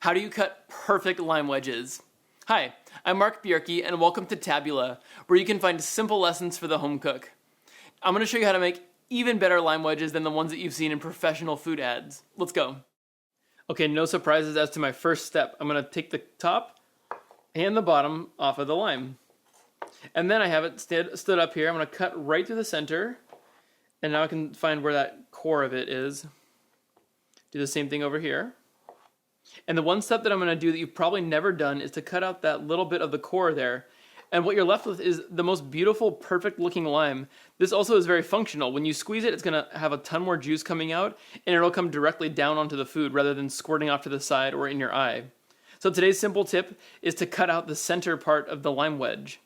How do you cut perfect lime wedges? Hi, I'm Mark Bjerke and welcome to Tabula, where you can find simple lessons for the home cook. I'm going to show you how to make even better lime wedges than the ones that you've seen in professional food ads. Let's go. Okay, no surprises as to my first step. I'm going to take the top and the bottom off of the lime. And then I have it stood up here. I'm going to cut right through the center. And now I can find where that core of it is. Do the same thing over here. And the one step that I'm going to do that you've probably never done is to cut out that little bit of the core there. And what you're left with is the most beautiful, perfect looking lime. This also is very functional. When you squeeze it, it's going to have a ton more juice coming out, and it'll come directly down onto the food rather than squirting off to the side or in your eye. So today's simple tip is to cut out the center part of the lime wedge.